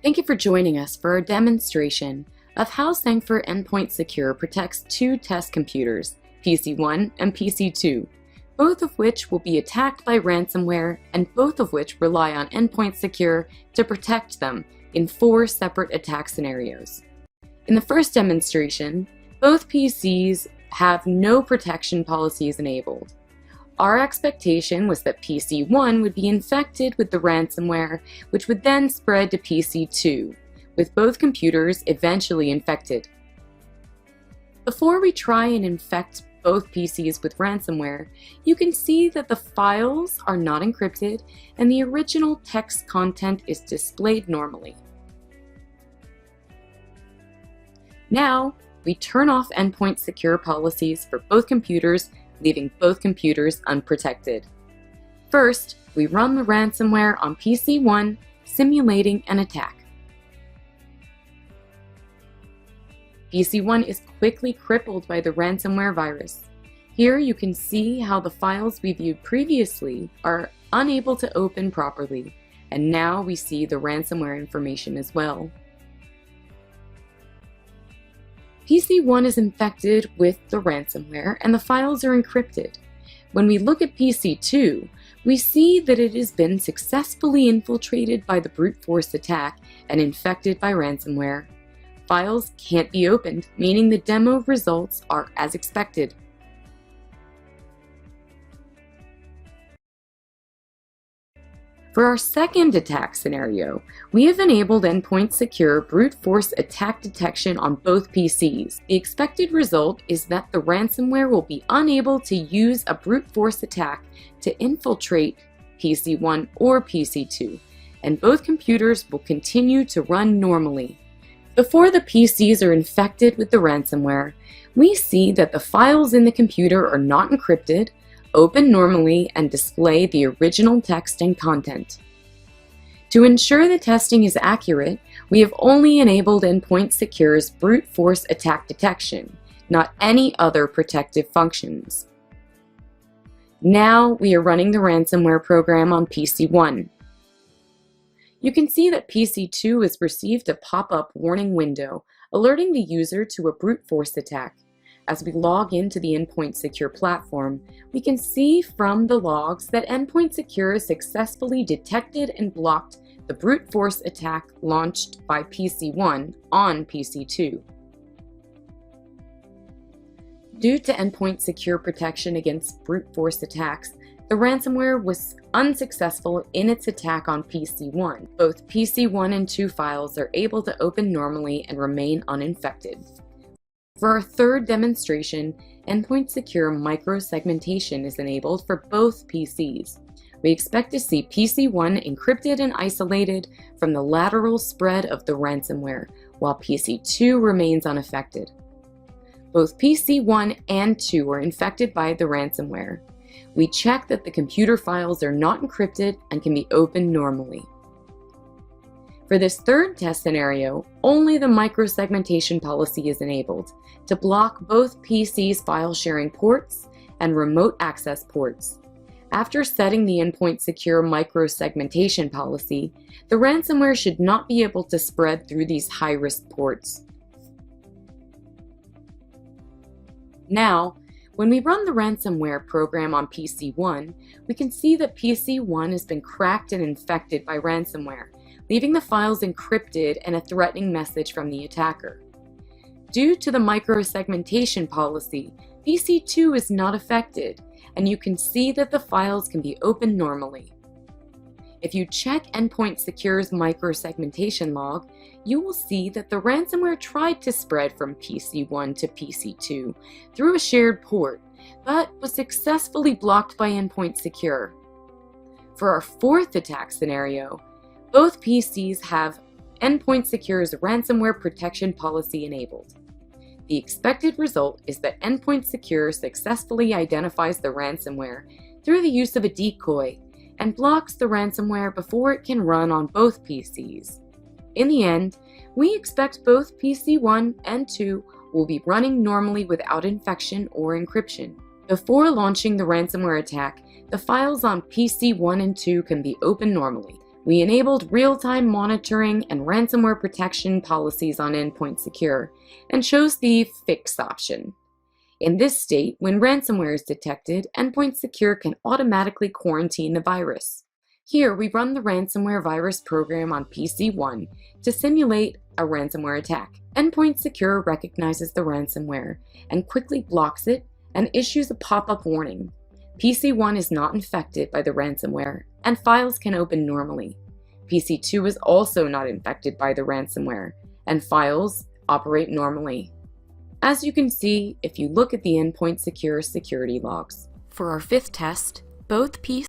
Thank you for joining us for our demonstration of how Sangfor Endpoint Secure protects two test computers, PC1 and PC2, both of which will be attacked by ransomware and both of which rely on Endpoint Secure to protect them in 4 separate attack scenarios. In the first demonstration, both PCs have no protection policies enabled. Our expectation was that PC1 would be infected with the ransomware, which would then spread to PC2, with both computers eventually infected. Before we try and infect both PCs with ransomware, you can see that the files are not encrypted and the original text content is displayed normally. Now, we turn off Endpoint Secure policies for both computers, leaving both computers unprotected. First, we run the ransomware on PC1, simulating an attack. PC1 is quickly crippled by the ransomware virus. Here you can see how the files we viewed previously are unable to open properly, and now we see the ransomware information as well. PC1 is infected with the ransomware and the files are encrypted. When we look at PC2, we see that it has been successfully infiltrated by the brute force attack and infected by ransomware. Files can't be opened, meaning the demo results are as expected. For our second attack scenario, we have enabled Endpoint Secure brute force attack detection on both PCs. The expected result is that the ransomware will be unable to use a brute force attack to infiltrate PC1 or PC2, and both computers will continue to run normally. Before the PCs are infected with the ransomware, we see that the files in the computer are not encrypted, open normally, and display the original text and content. To ensure the testing is accurate, we have only enabled Endpoint Secure's brute force attack detection, not any other protective functions. Now we are running the ransomware program on PC1. You can see that PC2 has received a pop-up warning window alerting the user to a brute force attack. As we log into the Endpoint Secure platform, we can see from the logs that Endpoint Secure successfully detected and blocked the brute force attack launched by PC1 on PC2. Due to Endpoint Secure protection against brute force attacks, the ransomware was unsuccessful in its attack on PC1. Both PC1 and 2 files are able to open normally and remain uninfected. For our third demonstration, Endpoint Secure micro-segmentation is enabled for both PCs. We expect to see PC1 encrypted and isolated from the lateral spread of the ransomware, while PC2 remains unaffected. Both PC1 and 2 are infected by the ransomware. We check that the computer files are not encrypted and can be opened normally. For this third test scenario, only the micro-segmentation policy is enabled to block both PC's file sharing ports and remote access ports. After setting the Endpoint Secure micro-segmentation policy, the ransomware should not be able to spread through these high-risk ports. Now, when we run the ransomware program on PC1, we can see that PC1 has been cracked and infected by ransomware, leaving the files encrypted and a threatening message from the attacker. Due to the micro-segmentation policy, PC2 is not affected, and you can see that the files can be opened normally. If you check Endpoint Secure's micro-segmentation log, you will see that the ransomware tried to spread from PC1 to PC2 through a shared port, but was successfully blocked by Endpoint Secure. For our fourth attack scenario, both PCs have Endpoint Secure's ransomware protection policy enabled. The expected result is that Endpoint Secure successfully identifies the ransomware through the use of a decoy and blocks the ransomware before it can run on both PCs. In the end, we expect both PC1 and 2 will be running normally without infection or encryption. Before launching the ransomware attack, the files on PC1 and 2 can be opened normally. We enabled real-time monitoring and ransomware protection policies on Endpoint Secure and chose the Fix option. In this state, when ransomware is detected, Endpoint Secure can automatically quarantine the virus. Here, we run the ransomware virus program on PC1 to simulate a ransomware attack. Endpoint Secure recognizes the ransomware and quickly blocks it and issues a pop-up warning. PC1 is not infected by the ransomware, and files can open normally. PC2 is also not infected by the ransomware, and files operate normally. As you can see if you look at the Endpoint Secure security logs. For our fifth test, both PC